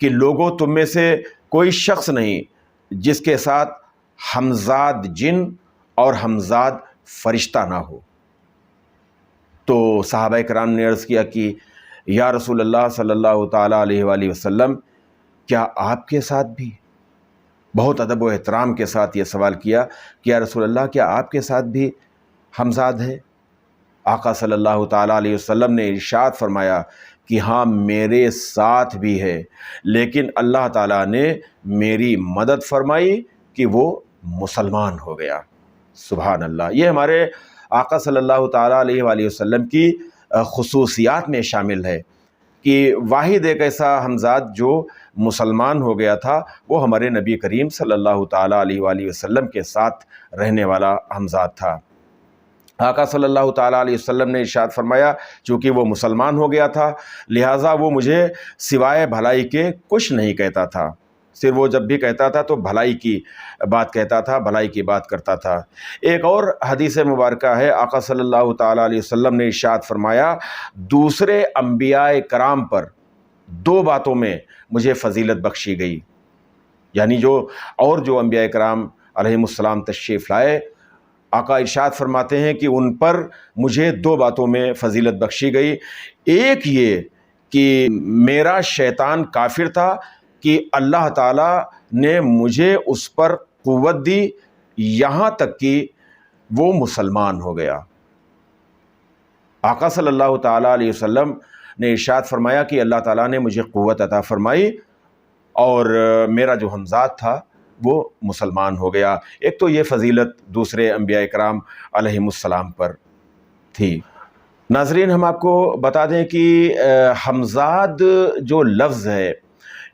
کہ لوگوں تم میں سے کوئی شخص نہیں جس کے ساتھ ہمزاد جن اور ہمزاد فرشتہ نہ ہو۔ تو صحابہ کرام نے عرض کیا کہ یا رسول اللہ صلی اللہ تعالیٰ علیہ وآلہ وسلم، کیا آپ کے ساتھ بھی؟ بہت ادب و احترام کے ساتھ یہ سوال کیا کہ یا رسول اللہ، کیا آپ کے ساتھ بھی ہمزاد ہے؟ آقا صلی اللہ تعالیٰ علیہ وسلم نے ارشاد فرمایا کہ ہاں میرے ساتھ بھی ہے، لیکن اللہ تعالیٰ نے میری مدد فرمائی کہ وہ مسلمان ہو گیا۔ سبحان اللہ۔ یہ ہمارے آقا صلی اللہ تعالیٰ علیہ وآلہ وسلم کی خصوصیات میں شامل ہے کہ واحد ایک ایسا ہمزاد جو مسلمان ہو گیا تھا وہ ہمارے نبی کریم صلی اللہ تعالیٰ علیہ وآلہ وسلم کے ساتھ رہنے والا ہمزاد تھا۔ آقا صلی اللہ تعالیٰ علیہ وسلم نے ارشاد فرمایا چونکہ وہ مسلمان ہو گیا تھا لہٰذا وہ مجھے سوائے بھلائی کے کچھ نہیں کہتا تھا، صرف وہ جب بھی کہتا تھا تو بھلائی کی بات کہتا تھا، بھلائی کی بات کرتا تھا۔ ایک اور حدیث مبارکہ ہے، آقا صلی اللہ تعالیٰ علیہ وسلم نے ارشاد فرمایا دوسرے انبیاء کرام پر دو باتوں میں مجھے فضیلت بخشی گئی، یعنی جو انبیاء کرام علیہم السلام تشریف لائے، آقا ارشاد فرماتے ہیں کہ ان پر مجھے دو باتوں میں فضیلت بخشی گئی۔ ایک یہ کہ میرا شیطان کافر تھا کہ اللہ تعالیٰ نے مجھے اس پر قوت دی یہاں تک کہ وہ مسلمان ہو گیا۔ آقا صلی اللہ تعالیٰ علیہ وسلم نے ارشاد فرمایا کہ اللہ تعالیٰ نے مجھے قوت عطا فرمائی اور میرا جو ہمزاد تھا وہ مسلمان ہو گیا۔ ایک تو یہ فضیلت دوسرے انبیاء کرام علیہم السلام پر تھی۔ ناظرین، ہم آپ کو بتا دیں کہ ہمزاد جو لفظ ہے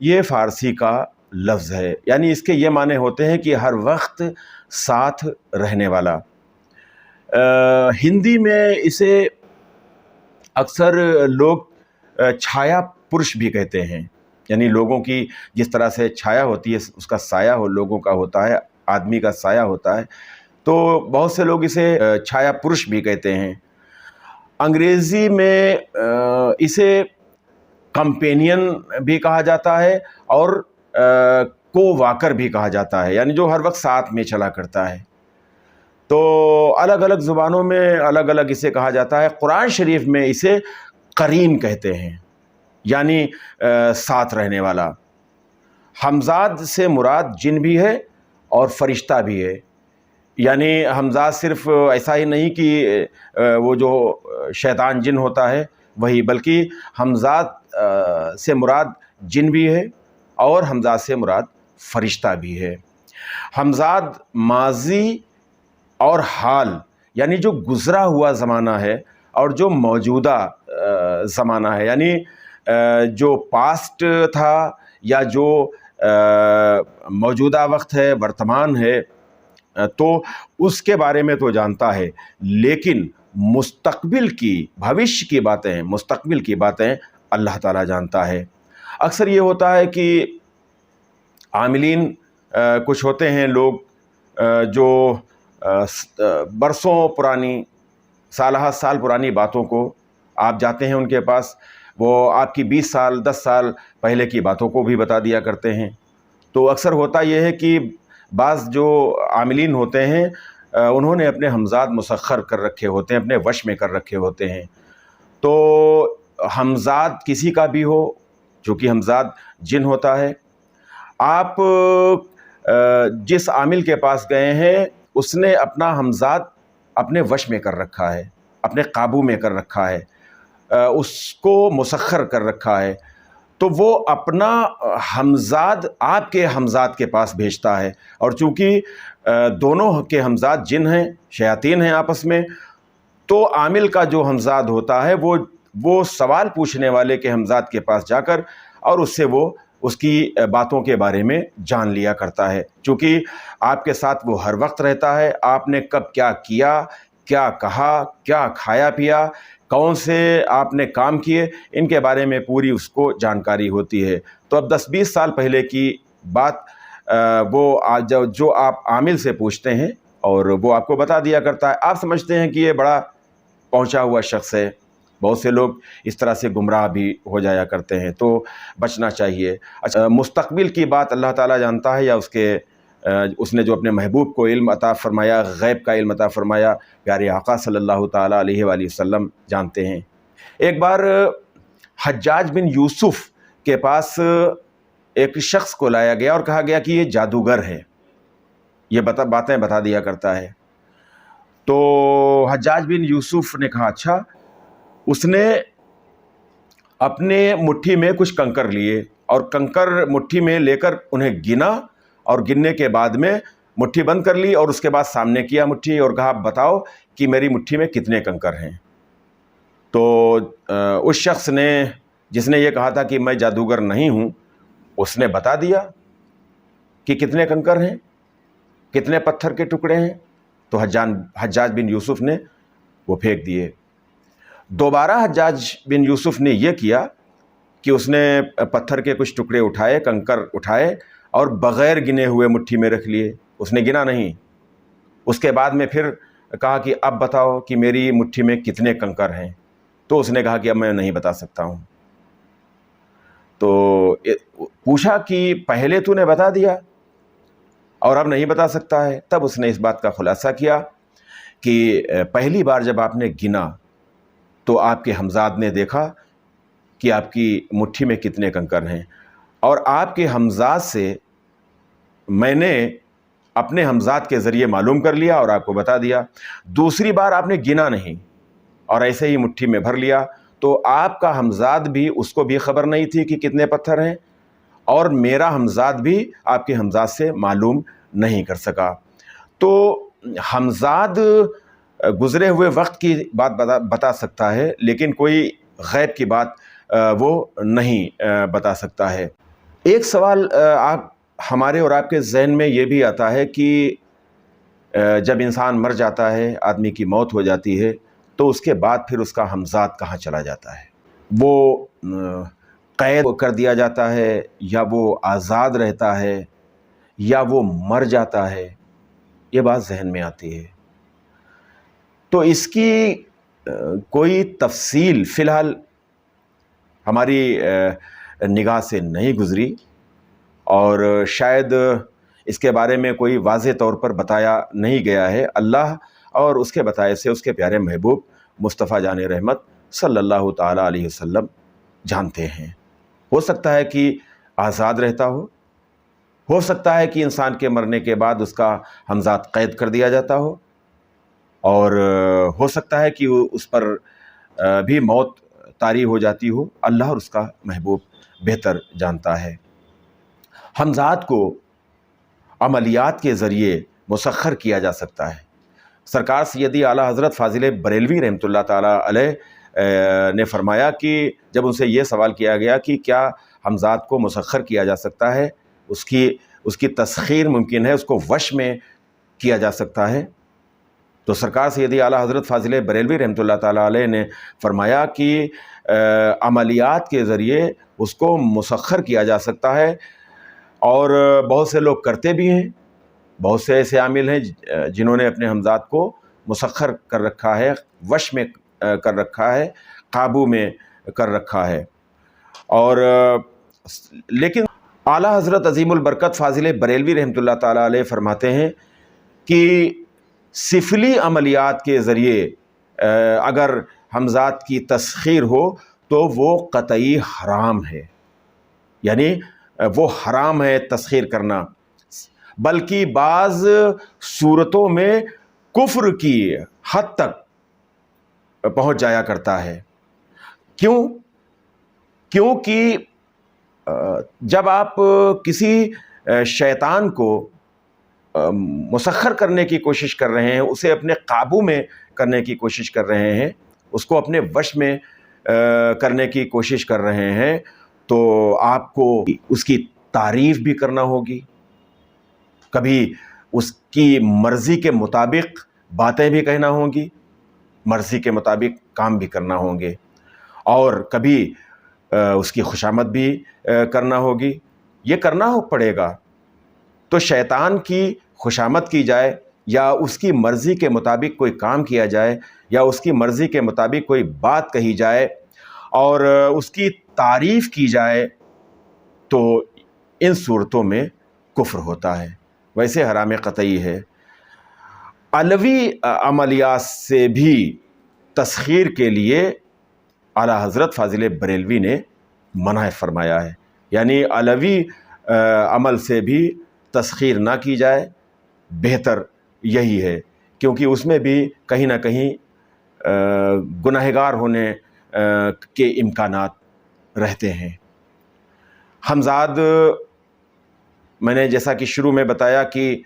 یہ فارسی کا لفظ ہے، یعنی اس کے یہ معنی ہوتے ہیں کہ ہر وقت ساتھ رہنے والا۔ ہندی میں اسے اکثر لوگ چھایا پرش بھی کہتے ہیں، یعنی لوگوں کی جس طرح سے چھایا ہوتی ہے اس کا سایہ لوگوں کا ہوتا ہے، آدمی کا سایہ ہوتا ہے، تو بہت سے لوگ اسے چھایا پرش بھی کہتے ہیں۔ انگریزی میں اسے کمپینین بھی کہا جاتا ہے اور کو واکر بھی کہا جاتا ہے، یعنی جو ہر وقت ساتھ میں چلا کرتا ہے۔ تو الگ الگ زبانوں میں الگ الگ اسے کہا جاتا ہے۔ قرآن شریف میں اسے قرین کہتے ہیں، یعنی ساتھ رہنے والا۔ ہمزاد سے مراد جن بھی ہے اور فرشتہ بھی ہے، یعنی ہمزاد صرف ایسا ہی نہیں کہ وہ جو شیطان جن ہوتا ہے وہی، بلکہ ہمزاد سے مراد جن بھی ہے اور ہمزاد سے مراد فرشتہ بھی ہے۔ ہمزاد ماضی اور حال، یعنی جو گزرا ہوا زمانہ ہے اور جو موجودہ زمانہ ہے، یعنی جو پاسٹ تھا یا جو موجودہ وقت ہے، ورتمان ہے، تو اس کے بارے میں تو جانتا ہے، لیکن مستقبل کی، بھوشیہ کی باتیں، مستقبل کی باتیں اللہ تعالیٰ جانتا ہے۔ اکثر یہ ہوتا ہے کہ عاملین کچھ ہوتے ہیں لوگ جو برسوں پرانی، سالہ سال پرانی باتوں کو آپ جاتے ہیں ان کے پاس، وہ آپ کی 20 سال 10 سال پہلے کی باتوں کو بھی بتا دیا کرتے ہیں۔ تو اکثر ہوتا یہ ہے کہ بعض جو عاملین ہوتے ہیں انہوں نے اپنے ہمزاد مسخر کر رکھے ہوتے ہیں، اپنے وش میں کر رکھے ہوتے ہیں۔ تو ہمزاد کسی کا بھی ہو، جو کہ ہمزاد جن ہوتا ہے، آپ جس عامل کے پاس گئے ہیں اس نے اپنا ہمزاد اپنے وش میں کر رکھا ہے، اپنے قابو میں کر رکھا ہے، اس کو مسخر کر رکھا ہے، تو وہ اپنا ہمزاد آپ کے ہمزاد کے پاس بھیجتا ہے، اور چونکہ دونوں کے ہمزاد جن ہیں، شیاطین ہیں آپس میں، تو عامل کا جو ہمزاد ہوتا ہے وہ سوال پوچھنے والے کے ہمزاد کے پاس جا کر اور اس سے وہ اس کی باتوں کے بارے میں جان لیا کرتا ہے، چونکہ آپ کے ساتھ وہ ہر وقت رہتا ہے۔ آپ نے کب کیا کیا، کیا کہا، کیا کھایا پیا، کون سے آپ نے کام کیے، ان کے بارے میں پوری اس کو جانکاری ہوتی ہے۔ تو اب 10-20 سال پہلے کی بات وہ جو آپ عامل سے پوچھتے ہیں اور وہ آپ کو بتا دیا کرتا ہے۔ آپ سمجھتے ہیں کہ یہ بڑا پہنچا ہوا شخص ہے، بہت سے لوگ اس طرح سے گمراہ بھی ہو جایا کرتے ہیں، تو بچنا چاہیے۔ اچھا، مستقبل کی بات اللہ تعالیٰ جانتا ہے یا اس نے جو اپنے محبوب کو علم عطا فرمایا، غیب کا علم عطا فرمایا، پیارے آقا صلی اللہ تعالیٰ علیہ وآلہ وسلم جانتے ہیں۔ ایک بار حجاج بن یوسف کے پاس ایک شخص کو لایا گیا اور کہا گیا کہ یہ جادوگر ہے، یہ باتیں بتا دیا کرتا ہے۔ تو حجاج بن یوسف نے کہا اچھا۔ اس نے اپنے مٹھی میں کچھ کنکر لیے اور کنکر مٹھی میں لے کر انہیں گنا، اور گننے کے بعد میں مٹھی بند کر لی، اور اس کے بعد سامنے کیا مٹھی اور کہا بتاؤ کہ میری مٹھی میں کتنے کنکر ہیں۔ تو اس شخص نے، جس نے یہ کہا تھا کہ میں جادوگر نہیں ہوں، اس نے بتا دیا کہ کتنے کنکر ہیں، کتنے پتھر کے ٹکڑے ہیں۔ تو حجاج بن یوسف نے وہ پھینک دیے۔ دوبارہ حجاج بن یوسف نے یہ کیا کہ اس نے پتھر کے کچھ ٹکڑے اٹھائے، کنکر اٹھائے اور بغیر گنے ہوئے مٹھی میں رکھ لیے، اس نے گنا نہیں۔ اس کے بعد میں پھر کہا کہ اب بتاؤ کہ میری مٹھی میں کتنے کنکر ہیں۔ تو اس نے کہا کہ اب میں نہیں بتا سکتا ہوں۔ تو پوچھا کہ پہلے تو نے بتا دیا اور اب نہیں بتا سکتا ہے؟ تب اس نے اس بات کا خلاصہ کیا کہ پہلی بار جب آپ نے گنا تو آپ کے ہمزاد نے دیکھا کہ آپ کی مٹھی میں کتنے کنکر ہیں، اور آپ کے ہمزاد سے میں نے اپنے ہمزاد کے ذریعے معلوم کر لیا اور آپ کو بتا دیا۔ دوسری بار آپ نے گنا نہیں اور ایسے ہی مٹھی میں بھر لیا، تو آپ کا ہمزاد بھی، اس کو بھی خبر نہیں تھی کہ کتنے پتھر ہیں، اور میرا ہمزاد بھی آپ کے ہمزاد سے معلوم نہیں کر سکا۔ تو ہمزاد گزرے ہوئے وقت کی بات بتا سکتا ہے، لیکن کوئی غیب کی بات وہ نہیں بتا سکتا ہے۔ ایک سوال ہمارے اور آپ کے ذہن میں یہ بھی آتا ہے کہ جب انسان مر جاتا ہے، آدمی کی موت ہو جاتی ہے، تو اس کے بعد پھر اس کا ہمزاد کہاں چلا جاتا ہے؟ وہ قید کر دیا جاتا ہے، یا وہ آزاد رہتا ہے، یا وہ مر جاتا ہے؟ یہ بات ذہن میں آتی ہے۔ تو اس کی کوئی تفصیل فی الحال ہماری نگاہ سے نہیں گزری، اور شاید اس کے بارے میں کوئی واضح طور پر بتایا نہیں گیا ہے۔ اللہ اور اس کے بتائے سے اس کے پیارے محبوب مصطفیٰ جان رحمت صلی اللہ تعالیٰ علیہ وسلم جانتے ہیں۔ ہو سکتا ہے کہ آزاد رہتا ہو سکتا ہے کہ انسان کے مرنے کے بعد اس کا ہمزاد قید کر دیا جاتا ہو، اور ہو سکتا ہے کہ اس پر بھی موت طاری ہو جاتی ہو۔ اللہ اور اس کا محبوب بہتر جانتا ہے۔ ہمزاد کو عملیات کے ذریعے مسخر کیا جا سکتا ہے۔ سرکار سیدی اعلیٰ حضرت فاضل بریلوی رحمۃ اللہ تعالیٰ علیہ نے فرمایا کہ جب ان سے یہ سوال کیا گیا کہ کیا ہمزاد کو مسخر کیا جا سکتا ہے، اس کی تسخیر ممکن ہے، اس کو وش میں کیا جا سکتا ہے، تو سرکار سیدی اعلیٰ حضرت فاضل بریلوی رحمۃ اللہ تعالیٰ علیہ نے فرمایا کہ عملیات کے ذریعے اس کو مسخر کیا جا سکتا ہے، اور بہت سے لوگ کرتے بھی ہیں۔ بہت سے ایسے عامل ہیں جنہوں نے اپنے ہمزاد کو مسخر کر رکھا ہے، وش میں کر رکھا ہے، قابو میں کر رکھا ہے۔ اور لیکن اعلیٰ حضرت عظیم البرکت فاضل بریلوی رحمۃ اللہ تعالیٰ علیہ فرماتے ہیں کہ سفلی عملیات کے ذریعے اگر ہمزاد کی تسخیر ہو تو وہ قطعی حرام ہے، یعنی وہ حرام ہے تسخیر کرنا، بلکہ بعض صورتوں میں کفر کی حد تک پہنچ جایا کرتا ہے۔ کیونکہ جب آپ کسی شیطان کو مسخر کرنے کی کوشش کر رہے ہیں، اسے اپنے قابو میں کرنے کی کوشش کر رہے ہیں، اس کو اپنے وش میں کرنے کی کوشش کر رہے ہیں، تو آپ کو اس کی تعریف بھی کرنا ہوگی، کبھی اس کی مرضی کے مطابق باتیں بھی کہنا ہوں گی، مرضی کے مطابق کام بھی کرنا ہوں گے، اور کبھی اس کی خوشامد بھی کرنا ہوگی۔ یہ کرنا پڑے گا۔ تو شیطان کی خوشامد کی جائے، یا اس کی مرضی کے مطابق کوئی کام کیا جائے یا اس کی مرضی کے مطابق کوئی بات کہی جائے اور اس کی تعریف کی جائے تو ان صورتوں میں کفر ہوتا ہے. ویسے حرام قطعی ہے. علوی عملیات سے بھی تسخیر کے لیے اعلیٰ حضرت فاضل بریلوی نے منع فرمایا ہے. یعنی علوی عمل سے بھی تسخیر نہ کی جائے، بہتر یہی ہے، کیونکہ اس میں بھی کہیں نہ کہیں گنہگار ہونے کے امکانات رہتے ہیں. ہمزاد، میں نے جیسا کہ شروع میں بتایا کہ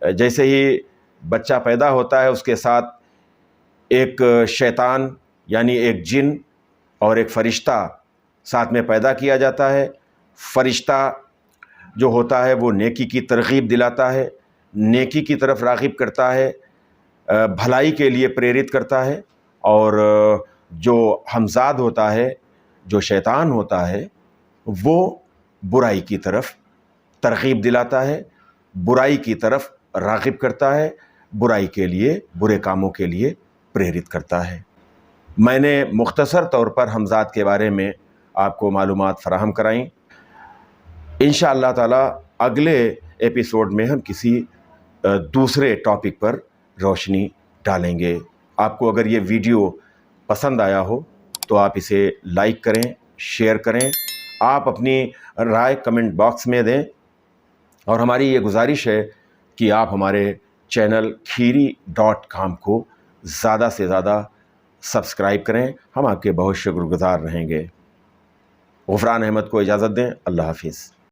جیسے ہی بچہ پیدا ہوتا ہے اس کے ساتھ ایک شیطان یعنی ایک جن اور ایک فرشتہ ساتھ میں پیدا کیا جاتا ہے. فرشتہ جو ہوتا ہے وہ نیکی کی ترغیب دلاتا ہے، نیکی کی طرف راغب کرتا ہے، بھلائی کے لیے پریرت کرتا ہے، اور جو ہمزاد ہوتا ہے، جو شیطان ہوتا ہے، وہ برائی کی طرف ترغیب دلاتا ہے، برائی کی طرف راغب کرتا ہے، برائی کے لیے، برے کاموں کے لیے پریرت کرتا ہے. میں نے مختصر طور پر ہمزاد کے بارے میں آپ کو معلومات فراہم کرائیں. انشاءاللہ تعالی اگلے ایپیسوڈ میں ہم کسی دوسرے ٹاپک پر روشنی ڈالیں گے. آپ کو اگر یہ ویڈیو پسند آیا ہو تو آپ اسے لائک کریں، شیئر کریں، آپ اپنی رائے کمنٹ باکس میں دیں، اور ہماری یہ گزارش ہے کہ آپ ہمارے چینل kheeri.com کو زیادہ سے زیادہ سبسکرائب کریں. ہم آپ کے بہت شکر گزار رہیں گے. غفران احمد کو اجازت دیں. اللہ حافظ.